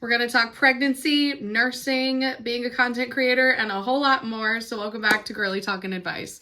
We're going to talk pregnancy, nursing, being a content creator, and a whole lot more. So welcome back to Girly Talking Advice.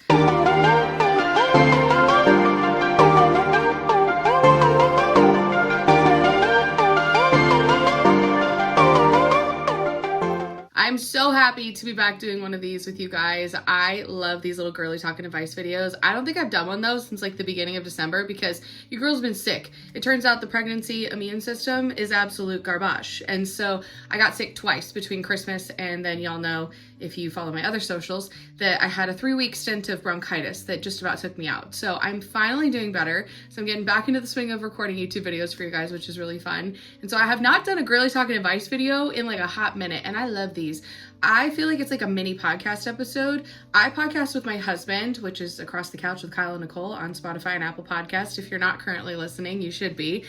I'm so happy to be back doing one of these with you guys. I love these little girly talking advice videos. I don't think I've done one of those since like the beginning of December because you girls have been sick. It turns out the pregnancy immune system is absolute garbage. And so I got sick twice between Christmas and then y'all know, if you follow my other socials, that I had a 3-week stint of bronchitis that just about took me out. So I'm finally doing better. So I'm getting back into the swing of recording YouTube videos for you guys, which is really fun. And so I have not done a girly talking advice video in like a hot minute, and I love these. I feel like it's like a mini podcast episode. I podcast with my husband, which is Across the Couch with Kyle and Nicole on Spotify and Apple Podcast. If you're not currently listening, you should be.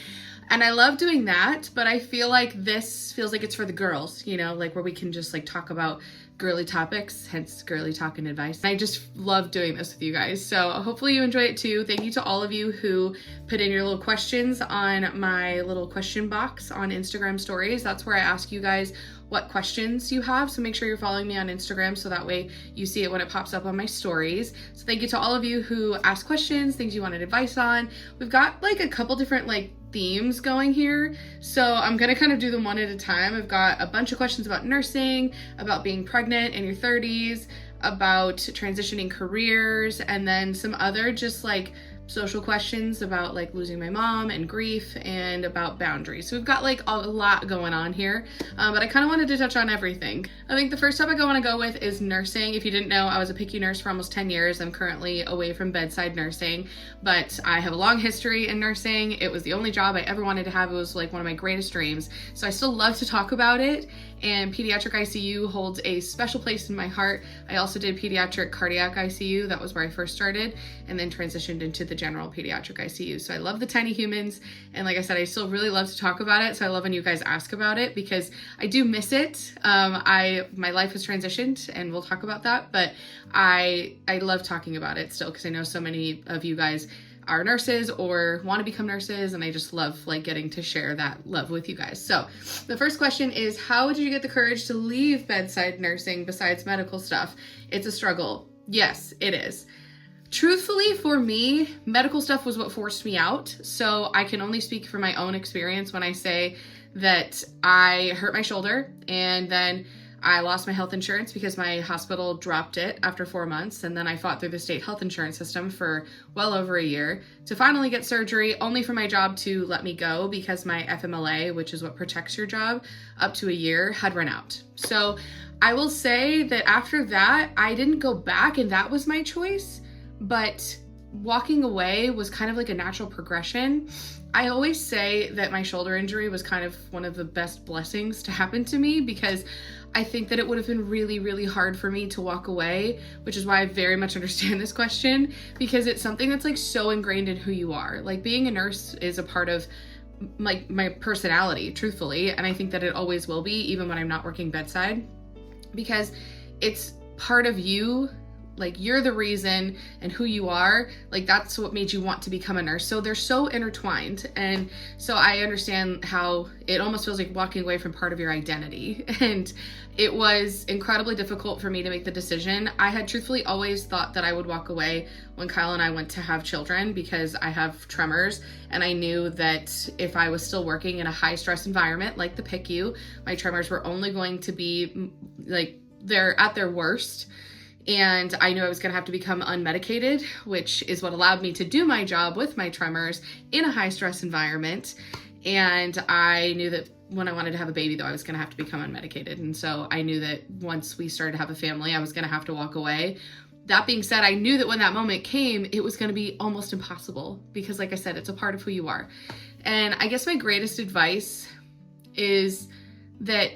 And I love doing that, but I feel like this feels like it's for the girls, you know, like where we can just like talk about girly topics, hence girly talking advice. I just love doing this with you guys. So hopefully you enjoy it too. Thank you to all of you who put in your little questions on my little question box on Instagram stories. That's where I ask you guys what questions you have. So make sure you're following me on Instagram so that way you see it when it pops up on my stories. So thank you to all of you who asked questions, things you wanted advice on. We've got like a couple different like themes going here. So I'm gonna kind of do them one at a time. I've got a bunch of questions about nursing, about being pregnant in your 30s, about transitioning careers, and then some other just like social questions about like losing my mom and grief and about boundaries. So we've got like a lot going on here, but I kind of wanted to touch on everything. I think the first topic I want to go with is nursing. If you didn't know, I was a PICU nurse for almost 10 years. I'm currently away from bedside nursing, but I have a long history in nursing. It was the only job I ever wanted to have. It was like one of my greatest dreams. So I still love to talk about it. And pediatric ICU holds a special place in my heart. I also did pediatric cardiac ICU. That was where I first started, and then transitioned into the general pediatric ICU. So I love the tiny humans. And like I said, I still really love to talk about it. So I love when you guys ask about it because I do miss it. My life has transitioned and we'll talk about that, but I love talking about it still because I know so many of you guys are nurses or want to become nurses, and I just love like getting to share that love with you guys. So the first question is, how did you get the courage to leave bedside nursing besides medical stuff? It's a struggle. Yes, it is. Truthfully, for me, medical stuff was what forced me out. So I can only speak from my own experience when I say that I hurt my shoulder and then I lost my health insurance because my hospital dropped it after 4 months. And then I fought through the state health insurance system for well over a year to finally get surgery, only for my job to let me go because my FMLA, which is what protects your job, up to a year, had run out. So I will say that after that, I didn't go back and that was my choice, but walking away was kind of like a natural progression. I always say that my shoulder injury was kind of one of the best blessings to happen to me because I think that it would have been really, really hard for me to walk away, which is why I very much understand this question because it's something that's like so ingrained in who you are. Like being a nurse is a part of like my personality, truthfully, and I think that it always will be, even when I'm not working bedside, because it's part of you. Like you're the reason and who you are, like that's what made you want to become a nurse. So they're so intertwined. And so I understand how it almost feels like walking away from part of your identity. And it was incredibly difficult for me to make the decision. I had truthfully always thought that I would walk away when Kyle and I went to have children because I have tremors. And I knew that if I was still working in a high stress environment like the PICU, my tremors were only going to be like they're at their worst. And I knew I was going to have to become unmedicated, which is what allowed me to do my job with my tremors in a high stress environment. And I knew that when I wanted to have a baby, though, I was going to have to become unmedicated. And so I knew that once we started to have a family, I was going to have to walk away. That being said, I knew that when that moment came, it was going to be almost impossible because, like I said, it's a part of who you are. And I guess my greatest advice is that,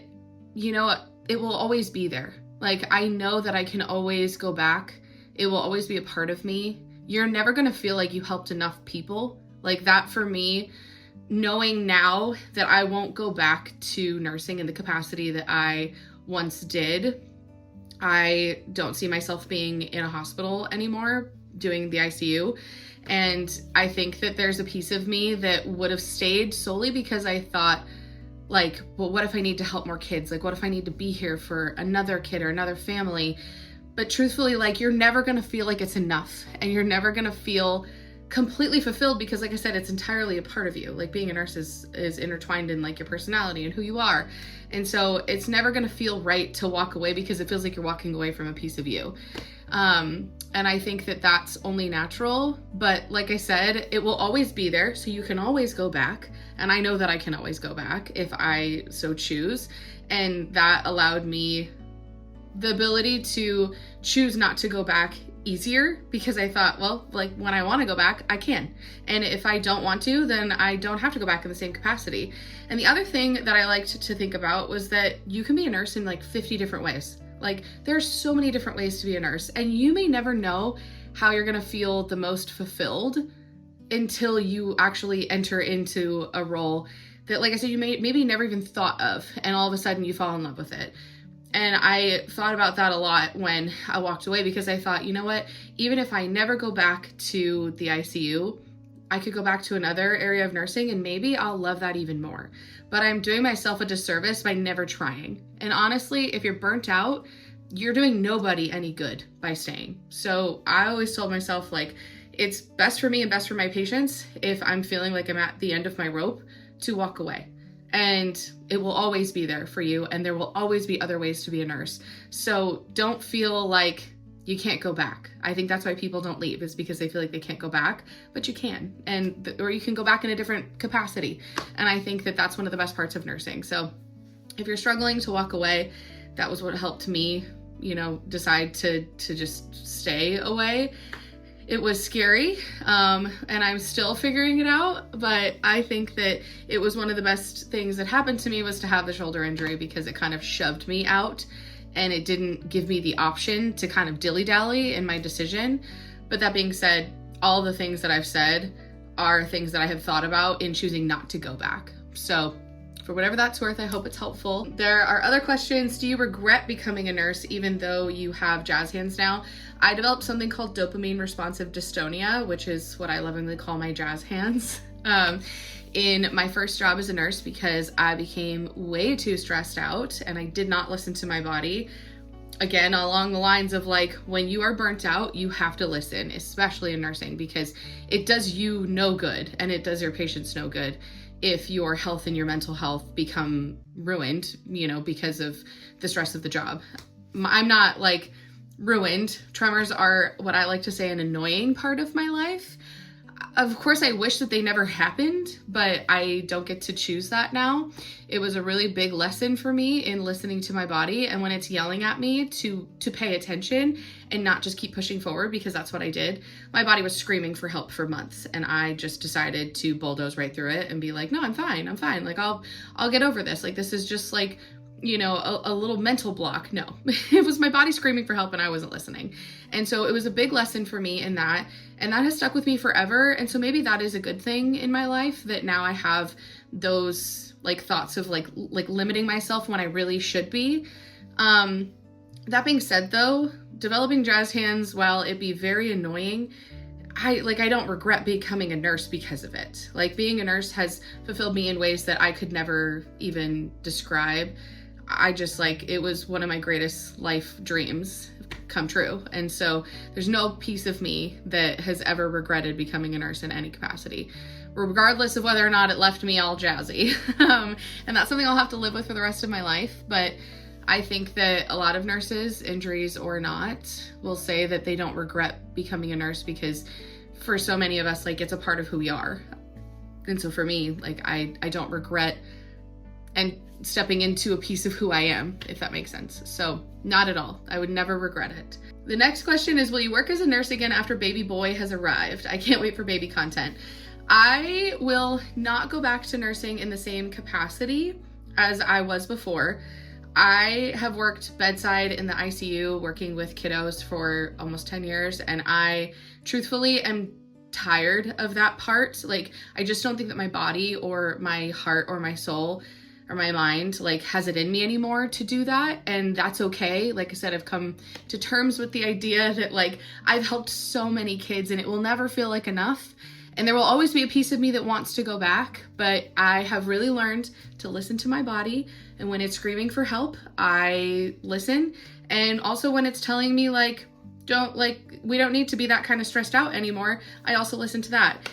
you know, it will always be there. Like, I know that I can always go back. It will always be a part of me. You're never going to feel like you helped enough people. Like that for me, knowing now that I won't go back to nursing in the capacity that I once did, I don't see myself being in a hospital anymore doing the ICU. And I think that there's a piece of me that would have stayed solely because I thought, like, well, what if I need to help more kids? Like, what if I need to be here for another kid or another family? But truthfully, like, you're never gonna feel like it's enough, and you're never gonna feel completely fulfilled, because like I said, it's entirely a part of you. Like, being a nurse is intertwined in like your personality and who you are. And so it's never gonna feel right to walk away, because it feels like you're walking away from a piece of you. And I think that that's only natural, but like I said, it will always be there. So you can always go back. And I know that I can always go back if I so choose. And that allowed me the ability to choose not to go back easier, because I thought, well, like, when I want to go back, I can. And if I don't want to, then I don't have to go back in the same capacity. And the other thing that I liked to think about was that you can be a nurse in like 50 different ways. Like, there's so many different ways to be a nurse, and you may never know how you're gonna feel the most fulfilled until you actually enter into a role that, like I said, you maybe never even thought of, and all of a sudden you fall in love with it. And I thought about that a lot when I walked away, because I thought, you know what, even if I never go back to the ICU, I could go back to another area of nursing and maybe I'll love that even more. But I'm doing myself a disservice by never trying. And honestly, if you're burnt out, you're doing nobody any good by staying. So I always told myself, like, it's best for me and best for my patients if I'm feeling like I'm at the end of my rope to walk away. And it will always be there for you, and there will always be other ways to be a nurse. So don't feel like you can't go back. I think that's why people don't leave, is because they feel like they can't go back, but you can, or you can go back in a different capacity. And I think that that's one of the best parts of nursing. So if you're struggling to walk away, that was what helped me, decide to just stay away. It was scary, and I'm still figuring it out, but I think that it was one of the best things that happened to me was to have the shoulder injury, because it kind of shoved me out and it didn't give me the option to kind of dilly-dally in my decision. But that being said, all the things that I've said are things that I have thought about in choosing not to go back. So for whatever that's worth, I hope it's helpful. There are other questions. Do you regret becoming a nurse even though you have jazz hands now? I developed something called dopamine responsive dystonia, which is what I lovingly call my jazz hands, in my first job as a nurse, because I became way too stressed out and I did not listen to my body. Again, along the lines of, like, when you are burnt out, you have to listen, especially in nursing, because it does you no good and it does your patients no good if your health and your mental health become ruined, because of the stress of the job. I'm not like ruined. Tremors are what I like to say an annoying part of my life. Of course, I wish that they never happened, but I don't get to choose that now. It was a really big lesson for me in listening to my body, and when it's yelling at me to pay attention and not just keep pushing forward, because that's what I did. My body was screaming for help for months, and I just decided to bulldoze right through it and be like, no, I'm fine. Like, I'll get over this. Like, this is just like, a little mental block. No, it was my body screaming for help and I wasn't listening. And so it was a big lesson for me in that, and that has stuck with me forever. And so maybe that is a good thing in my life, that now I have those like thoughts of like limiting myself when I really should be. That being said though, developing jazz hands, while it be very annoying, I don't regret becoming a nurse because of it. Like, being a nurse has fulfilled me in ways that I could never even describe. It was one of my greatest life dreams come true. And so there's no piece of me that has ever regretted becoming a nurse in any capacity, regardless of whether or not it left me all jazzy. And that's something I'll have to live with for the rest of my life. But I think that a lot of nurses, injuries or not, will say that they don't regret becoming a nurse, because for so many of us, like, it's a part of who we are. And so for me, like, I don't regret and stepping into a piece of who I am, if that makes sense. So not at all. I would never regret it. The next question is, will you work as a nurse again after baby boy has arrived? I can't wait for baby content. I will not go back to nursing in the same capacity as I was before. I have worked bedside in the ICU working with kiddos for almost 10 years, and I truthfully am tired of that part. Like, I just don't think that my body or my heart or my soul or my mind has it in me anymore to do that, and that's okay. Like I said, I've come to terms with the idea that I've helped so many kids and it will never feel like enough. And there will always be a piece of me that wants to go back, but I have really learned to listen to my body. And when it's screaming for help, I listen. And also when it's telling me like, we don't need to be that kind of stressed out anymore, I also listen to that.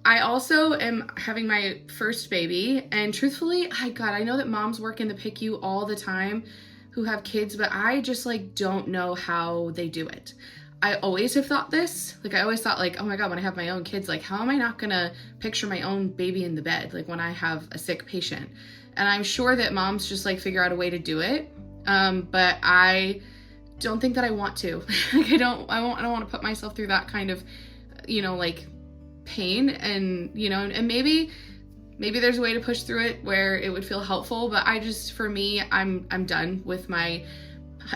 I also am having my first baby, and truthfully, I know that moms work in the PICU all the time who have kids, but I just like don't know how they do it. I always have thought this, I always thought like, oh my God, when I have my own kids, like how am I not gonna picture my own baby in the bed, like when I have a sick patient? And I'm sure that moms just like figure out a way to do it. But I don't think that I want to. I don't want to put myself through that kind of, like pain, and, and maybe there's a way to push through it where it would feel helpful, but for me, I'm done with my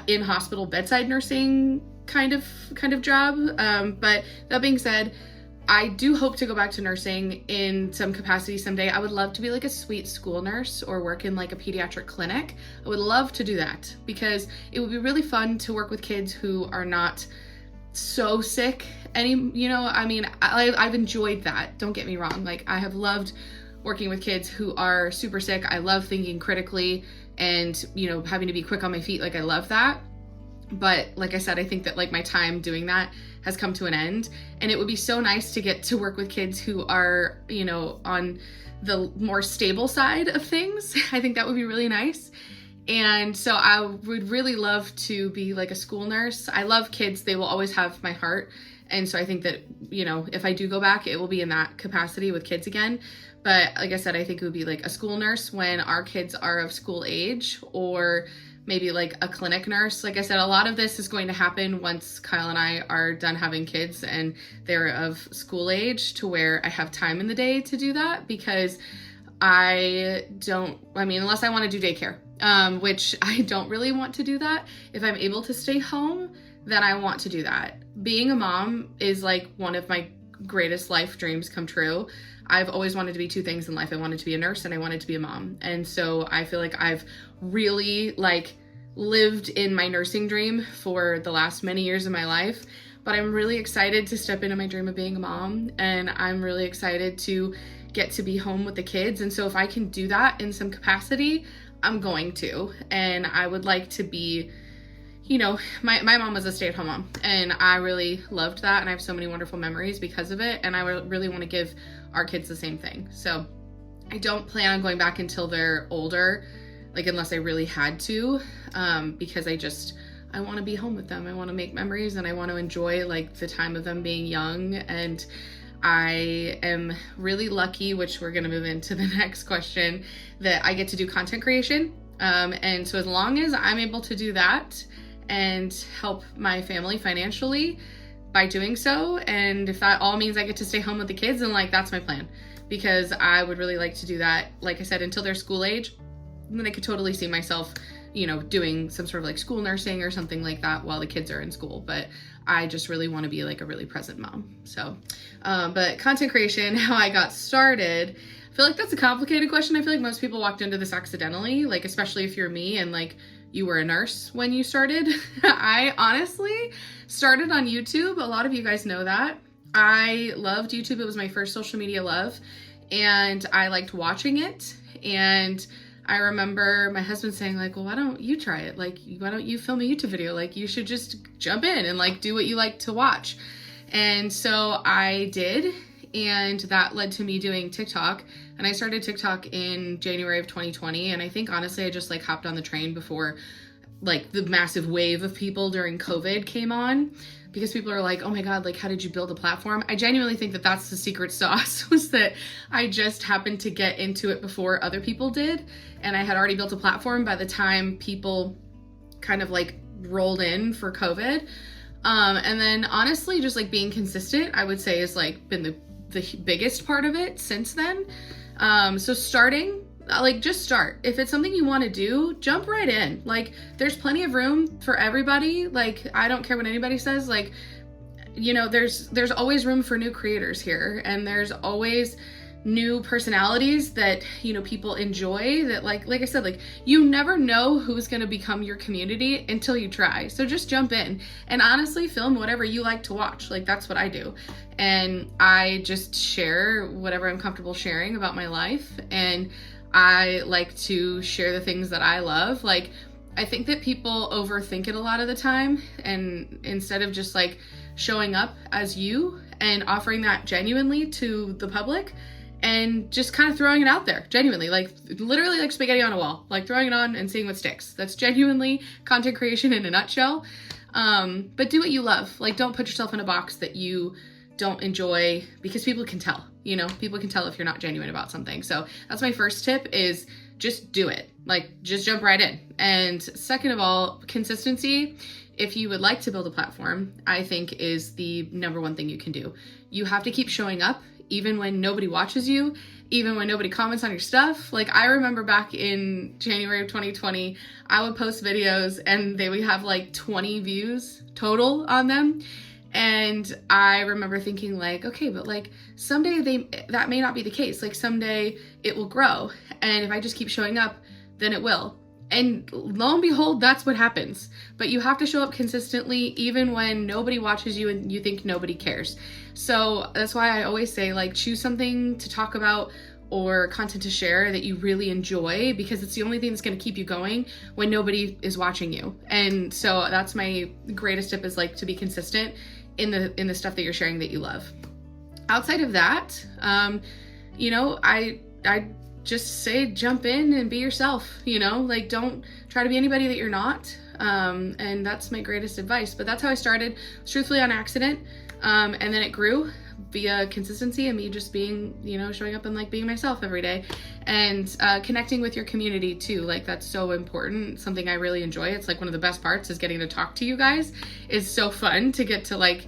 in-hospital bedside nursing kind of job. But that being said, I do hope to go back to nursing in some capacity someday. I would love to be like a sweet school nurse or work in like a pediatric clinic. I would love to do that because it would be really fun to work with kids who are not so sick. I've enjoyed that. Don't get me wrong. Like I have loved working with kids who are super sick. I love thinking critically and, having to be quick on my feet. Like I love that. But like I said, I think that like my time doing that has come to an end, and it would be so nice to get to work with kids who are, on the more stable side of things. I think that would be really nice. And so I would really love to be like a school nurse. I love kids. They will always have my heart. And so I think that, if I do go back, it will be in that capacity with kids again. But like I said, I think it would be like a school nurse when our kids are of school age, or maybe like a clinic nurse. Like I said, a lot of this is going to happen once Kyle and I are done having kids and they're of school age to where I have time in the day to do that, because unless I want to do daycare, which I don't really want to do that. If I'm able to stay home, then I want to do that. Being a mom is like one of my greatest life dreams come true. I've always wanted to be two things in life. I wanted to be a nurse and I wanted to be a mom. And so I feel like I've really lived in my nursing dream for the last many years of my life. But I'm really excited to step into my dream of being a mom, and I'm really excited to get to be home with the kids. And so if I can do that in some capacity, I'm going to. And I would like to be, my mom was a stay-at-home mom, and I really loved that, and I have so many wonderful memories because of it, and I really want to give our kids the same thing. So I don't plan on going back until they're older, unless I really had to, because I want to be home with them. I want to make memories, and I want to enjoy the time of them being young. And I am really lucky, which we're going to move into the next question, that I get to do content creation. And so as long as I'm able to do that and help my family financially by doing so, and if that all means I get to stay home with the kids, then that's my plan, because I would really like to do that, like I said, until they're school age. And then I could totally see myself, doing some sort of school nursing or something like that while the kids are in school. But I just really want to be a really present mom. So, but content creation, how I got started, I feel like that's a complicated question. I feel like most people walked into this accidentally, especially if you're me and you were a nurse when you started. I honestly started on YouTube. A lot of you guys know that. I loved YouTube. It was my first social media love, and I liked watching it. And I remember my husband saying well, why don't you try it? Why don't you film a YouTube video? You should just jump in and do what you like to watch. And so I did, and that led to me doing TikTok. And I started TikTok in January of 2020. And I think honestly, I just hopped on the train before the massive wave of people during COVID came on, because people are oh my God, how did you build a platform? I genuinely think that that's the secret sauce, was that I just happened to get into it before other people did. And I had already built a platform by the time people kind of rolled in for COVID. And then honestly, just being consistent, I would say, has been the biggest part of it since then. So starting, just start. If it's something you want to do, jump right in. There's plenty of room for everybody. I don't care what anybody says. There's always room for new creators here, and there's always new personalities that, you know, people enjoy, that like I said, like you never know who's going to become your community until you try. So just jump in and honestly film whatever you like to watch. Like that's what I do. And I just share whatever I'm comfortable sharing about my life. And I like to share the things that I love. Like, I think that people overthink it a lot of the time, and instead of just like showing up as you and offering that genuinely to the public and just kind of throwing it out there genuinely, like literally like spaghetti on a wall, like throwing it on and seeing what sticks. That's genuinely content creation in a nutshell. But do what you love. Like, don't put yourself in a box that you don't enjoy, because people can tell, you know, people can tell if you're not genuine about something. So that's my first tip, is just do it. Like, just jump right in. And second of all, consistency, if you would like to build a platform, I think is the number one thing you can do. You have to keep showing up, even when nobody watches you, even when nobody comments on your stuff. Like, I remember back in January of 2020, I would post videos and they would have like 20 views total on them. And I remember thinking like, okay, but like someday that may not be the case. Like someday it will grow. And if I just keep showing up, then it will. And lo and behold, that's what happens. But you have to show up consistently, even when nobody watches you and you think nobody cares. So that's why I always say, like, choose something to talk about or content to share that you really enjoy, because it's the only thing that's going to keep you going when nobody is watching you. And so that's my greatest tip, is like to be consistent in the stuff that you're sharing that you love. Outside of that, you know, I just say jump in and be yourself, you know, like don't try to be anybody that you're not. And that's my greatest advice. But that's how I started. It was truthfully on accident. And then it grew via consistency and me just being, you know, showing up and like being myself every day, and connecting with your community too. Like, that's so important. Something I really enjoy. It's like one of the best parts is getting to talk to you guys. It's so fun to get to like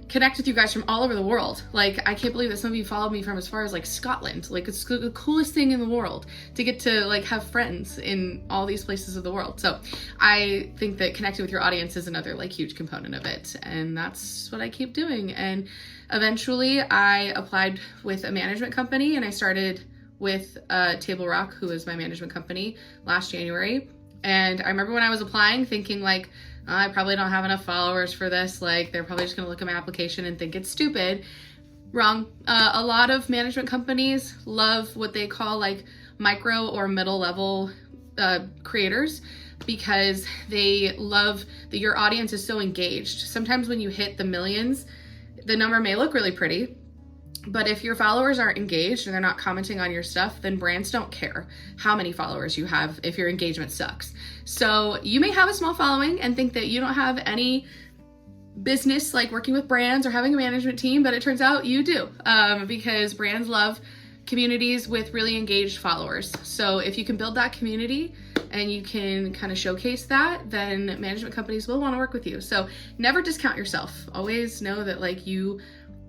connect with you guys from all over the world. Like, I can't believe that some of you followed me from as far as like Scotland. Like, it's the coolest thing in the world to get to like have friends in all these places of the world. So I think that connecting with your audience is another like huge component of it. And that's what I keep doing. And eventually I applied with a management company, and I started with Table Rock, who is my management company, last January. And I remember when I was applying thinking like, I probably don't have enough followers for this. Like, they're probably just gonna look at my application and think it's stupid. Wrong. A lot of management companies love what they call like micro or middle level creators, because they love that your audience is so engaged. Sometimes when you hit the millions, the number may look really pretty, but if your followers aren't engaged and they're not commenting on your stuff, then brands don't care how many followers you have if your engagement sucks. So you may have a small following and think that you don't have any business like working with brands or having a management team, but it turns out you do, because brands love communities with really engaged followers. So if you can build that community and you can kind of showcase that, then management companies will want to work with you. So never discount yourself. Always know that like you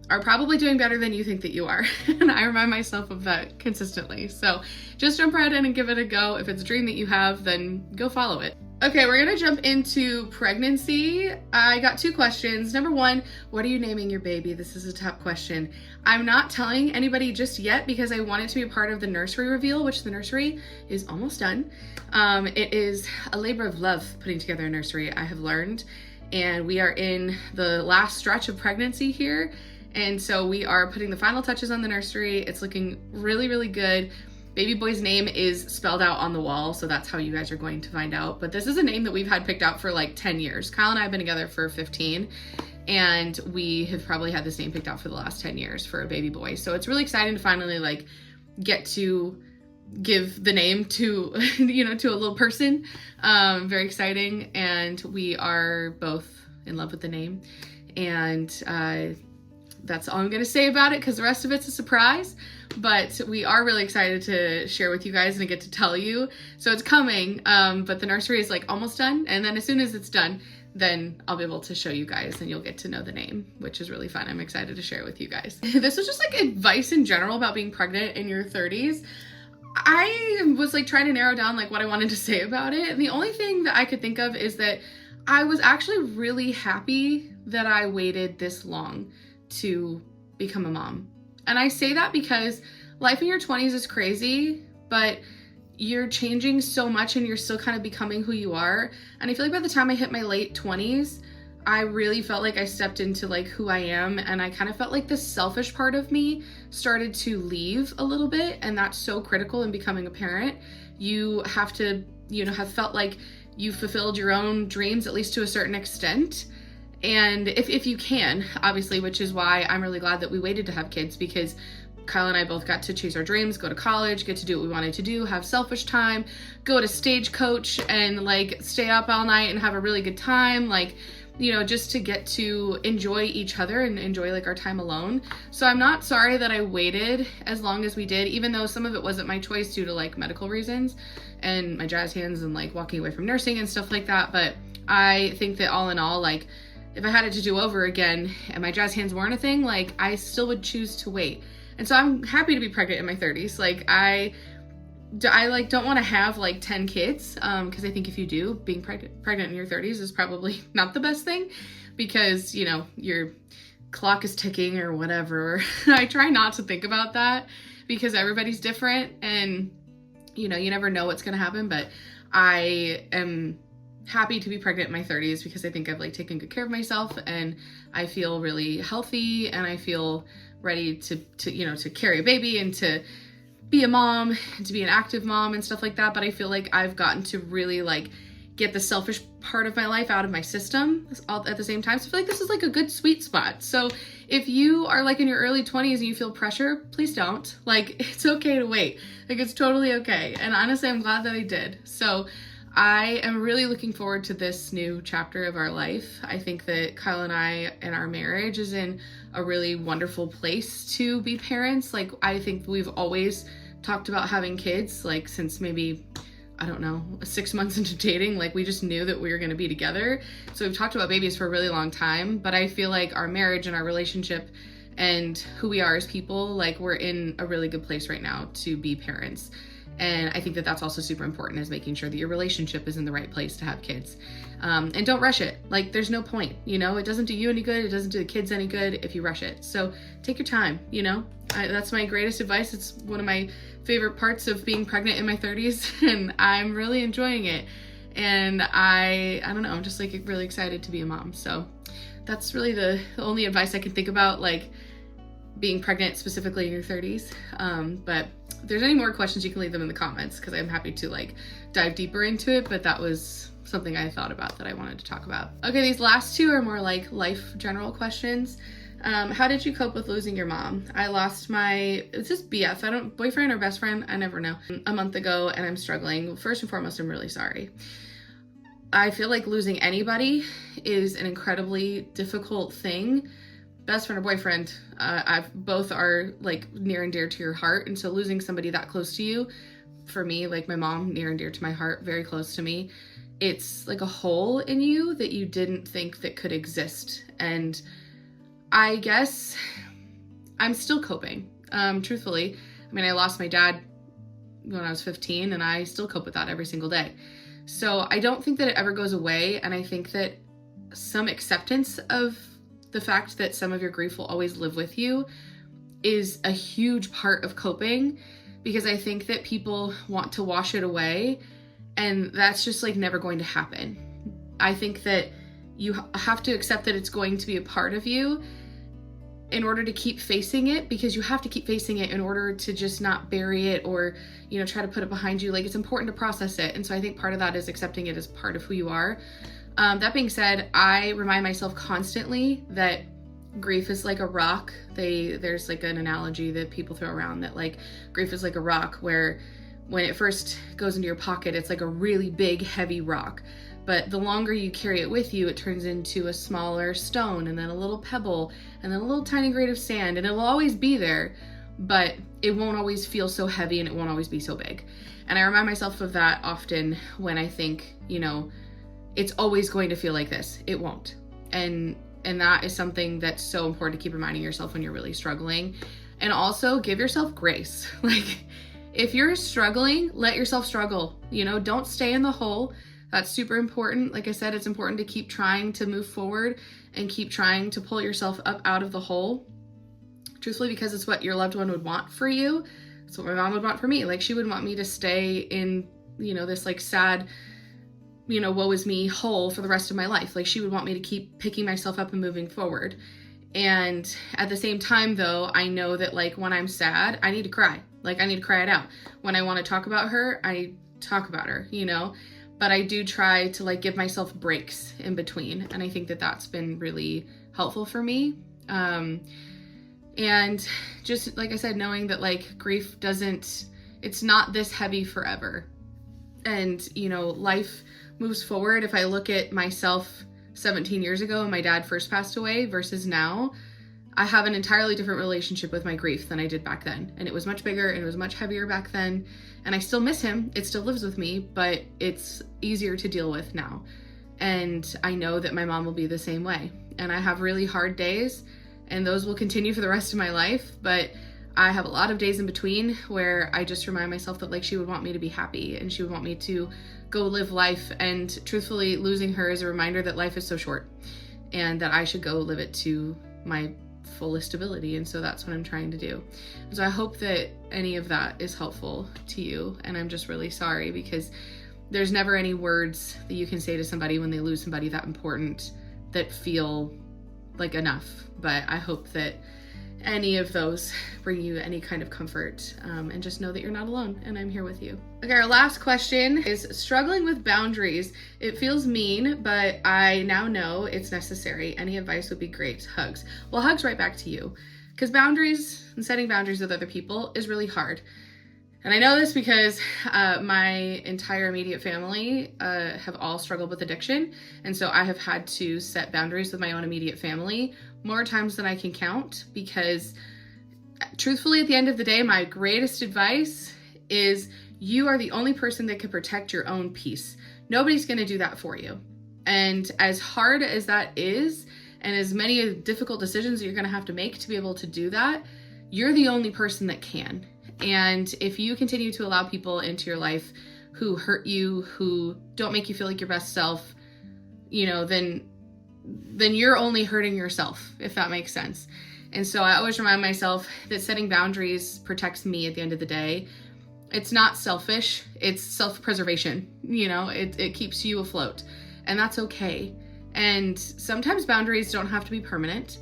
are probably doing better than you think that you are. And I remind myself of that consistently. So just jump right in and give it a go. If it's a dream that you have, then go follow it. Okay, we're gonna jump into pregnancy. I got 2 questions. Number 1, what are you naming your baby? This is a top question. I'm not telling anybody just yet because I want it to be a part of the nursery reveal, which the nursery is almost done. It is a labor of love putting together a nursery, I have learned. And we are in the last stretch of pregnancy here. And so we are putting the final touches on the nursery. It's looking really, really good. Baby boy's name is spelled out on the wall, so that's how you guys are going to find out. But this is a name that we've had picked out for like 10 years. Kyle and I have been together for 15, and we have probably had this name picked out for the last 10 years for a baby boy. So it's really exciting to finally like get to give the name to, you know, to a little person. Very exciting. And we are both in love with the name. And that's all I'm going to say about it, because the rest of it's a surprise. But we are really excited to share with you guys and get to tell you. So it's coming, but the nursery is like almost done. And then as soon as it's done, then I'll be able to show you guys and you'll get to know the name, which is really fun. I'm excited to share with you guys. This was just like advice in general about being pregnant in your 30s. I was like trying to narrow down like what I wanted to say about it. And the only thing that I could think of is that I was actually really happy that I waited this long to become a mom. And I say that because life in your 20s is crazy, but you're changing so much and you're still kind of becoming who you are. And I feel like by the time I hit my late 20s, I really felt like I stepped into like who I am, and I kind of felt like the selfish part of me started to leave a little bit, and that's so critical in becoming a parent. You have to, have felt like you fulfilled your own dreams, at least to a certain extent. And if you can, obviously, which is why I'm really glad that we waited to have kids, because Kyle and I both got to chase our dreams, go to college, get to do what we wanted to do, have selfish time, go to Stagecoach and like stay up all night and have a really good time, like, just to get to enjoy each other and enjoy like our time alone. So I'm not sorry that I waited as long as we did, even though some of it wasn't my choice due to like medical reasons and my jazz hands and like walking away from nursing and stuff like that. But I think that all in all, like, if I had it to do over again and my jazz hands weren't a thing, like I still would choose to wait. And so I'm happy to be pregnant in my 30s. Like I like don't want to have like 10 kids, because I think if you do, being pregnant in your 30s is probably not the best thing, because your clock is ticking or whatever. I try not to think about that because everybody's different, and you never know what's going to happen. But I am happy to be pregnant in my 30s because I think I've like taken good care of myself, and I feel really healthy, and I feel ready to carry a baby and to be a mom and to be an active mom and stuff like that. But I feel like I've gotten to really like get the selfish part of my life out of my system all at the same time. So I feel like this is like a good sweet spot. So if you are like in your early 20s and you feel pressure, please don't. Like, it's okay to wait. Like, it's totally okay. And honestly, I'm glad that I did. So I am really looking forward to this new chapter of our life. I think that Kyle and I and our marriage is in a really wonderful place to be parents. Like, I think we've always talked about having kids, like since maybe, I don't know, 6 months into dating. Like, we just knew that we were going to be together. So we've talked about babies for a really long time, but I feel like our marriage and our relationship and who we are as people, like, we're in a really good place right now to be parents. And I think that that's also super important, is making sure that your relationship is in the right place to have kids. And don't rush it. Like, there's no point, it doesn't do you any good. It doesn't do the kids any good if you rush it. So take your time, that's my greatest advice. It's one of my favorite parts of being pregnant in my 30s, and I'm really enjoying it. And I don't know, I'm just like really excited to be a mom. So that's really the only advice I can think about, like being pregnant specifically in your 30s. But if there's any more questions, you can leave them in the comments, because I'm happy to like dive deeper into it. But that was something I thought about that I wanted to talk about. Okay, these last two are more like life general questions. How did you cope with losing your mom? I lost is this BF? Boyfriend or best friend? I never know. A month ago, and I'm struggling. First and foremost, I'm really sorry. I feel like losing anybody is an incredibly difficult thing. Best friend or boyfriend, both are like near and dear to your heart. And so losing somebody that close to you, for me, like my mom, near and dear to my heart, very close to me, it's like a hole in you that you didn't think that could exist. And I guess I'm still coping, truthfully. I mean, I lost my dad when I was 15, and I still cope with that every single day. So I don't think that it ever goes away. And I think that some acceptance of the fact that some of your grief will always live with you is a huge part of coping, because I think that people want to wash it away, and that's just like never going to happen. I think that you have to accept that it's going to be a part of you in order to keep facing it, because you have to keep facing it in order to just not bury it or, try to put it behind you. Like, it's important to process it. And so I think part of that is accepting it as part of who you are. That being said, I remind myself constantly that grief is like a rock. There's like an analogy that people throw around that like grief is like a rock, where when it first goes into your pocket, it's like a really big, heavy rock. But the longer you carry it with you, it turns into a smaller stone, and then a little pebble, and then a little tiny grain of sand, and it will always be there, but it won't always feel so heavy, and it won't always be so big. And I remind myself of that often when I think, it's always going to feel like this. It won't. And that is something that's so important to keep reminding yourself when you're really struggling. And also give yourself grace. Like, if you're struggling, let yourself struggle. Don't stay in the hole. That's super important. Like I said, it's important to keep trying to move forward and keep trying to pull yourself up out of the hole, truthfully, because it's what your loved one would want for you. That's what my mom would want for me. Like, she would want me to stay in, you know, this like sad, you know, woe is me hole for the rest of my life. Like, she would want me to keep picking myself up and moving forward. And at the same time, though, I know that like when I'm sad, I need to cry. Like, I need to cry it out. When I want to talk about her, I talk about her, you know, but I do try to like give myself breaks in between. And I think that that's been really helpful for me. And just like I said, knowing that like grief it's not this heavy forever. And, you know, life moves forward. If I look at myself 17 years ago when my dad first passed away versus now, I have an entirely different relationship with my grief than I did back then. And it was much bigger and it was much heavier back then. And I still miss him. It still lives with me, but it's easier to deal with now. And I know that my mom will be the same way. And I have really hard days, and those will continue for the rest of my life. But I have a lot of days in between where I just remind myself that like she would want me to be happy and she would want me to go live life. And truthfully, losing her is a reminder that life is so short and that I should go live it to my fullest ability. And so that's what I'm trying to do. And so I hope that any of that is helpful to you. And I'm just really sorry, because there's never any words that you can say to somebody when they lose somebody that important that feel like enough. But I hope that any of those bring you any kind of comfort, and just know that you're not alone and I'm here with you. Okay, our last question is struggling with boundaries. It feels mean, but I now know it's necessary. Any advice would be great. Hugs. Well, hugs right back to you, because boundaries and setting boundaries with other people is really hard. And I know this because my entire immediate family have all struggled with addiction. And so I have had to set boundaries with my own immediate family more times than I can count, because truthfully, at the end of the day, my greatest advice is you are the only person that can protect your own peace. Nobody's going to do that for you. And as hard as that is, and as many difficult decisions you're going to have to make to be able to do that, you're the only person that can. And if you continue to allow people into your life who hurt you, who don't make you feel like your best self, you know, then you're only hurting yourself, if that makes sense. And so I always remind myself that setting boundaries protects me at the end of the day. It's not selfish, it's self-preservation. You know, it keeps you afloat, and that's okay. And sometimes boundaries don't have to be permanent.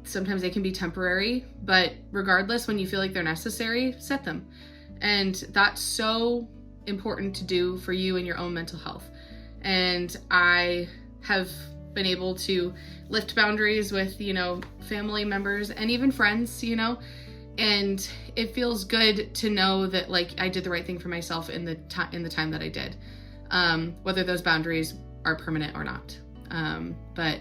Sometimes they can be temporary, but regardless, when you feel like they're necessary, set them. And that's so important to do for you and your own mental health. And I have been able to lift boundaries with, you know, family members and even friends, you know, and it feels good to know that like I did the right thing for myself in the time that I did, whether those boundaries are permanent or not. But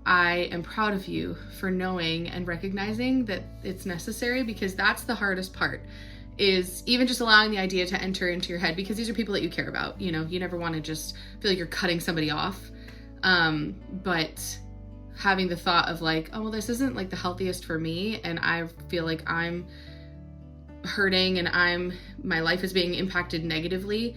I am proud of you for knowing and recognizing that it's necessary, because that's the hardest part, is even just allowing the idea to enter into your head, because these are people that you care about. You know, you never want to just feel like you're cutting somebody off. But having the thought of like, oh, well, this isn't like the healthiest for me, and I feel like I'm hurting and my life is being impacted negatively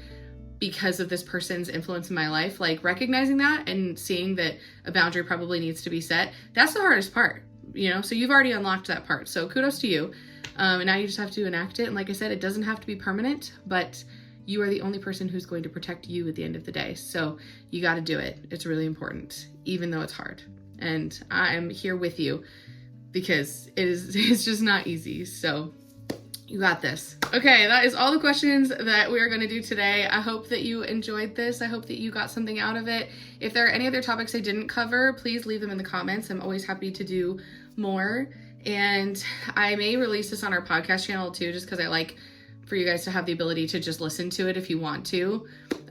because of this person's influence in my life, like recognizing that and seeing that a boundary probably needs to be set, that's the hardest part, you know? So you've already unlocked that part. So kudos to you. And now you just have to enact it. And like I said, it doesn't have to be permanent, but you are the only person who's going to protect you at the end of the day. So you got to do it. It's really important, even though it's hard. And I am here with you, because it's just not easy. So you got this. Okay, that is all the questions that we are going to do today. I hope that you enjoyed this. I hope that you got something out of it. If there are any other topics I didn't cover, please leave them in the comments. I'm always happy to do more. And I may release this on our podcast channel too, just because I like for you guys to have the ability to just listen to it if you want to.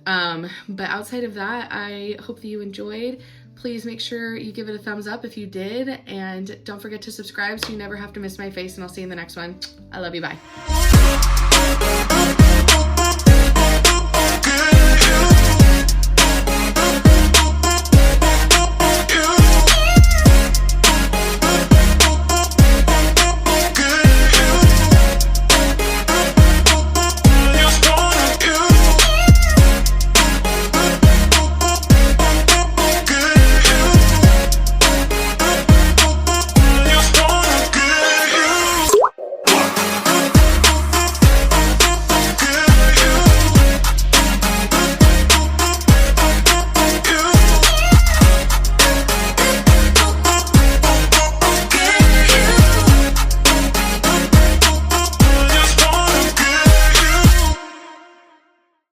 But outside of that, I hope that you enjoyed. Please make sure you give it a thumbs up if you did, and don't forget to subscribe so you never have to miss my face, and I'll see you in the next one. I love you. Bye.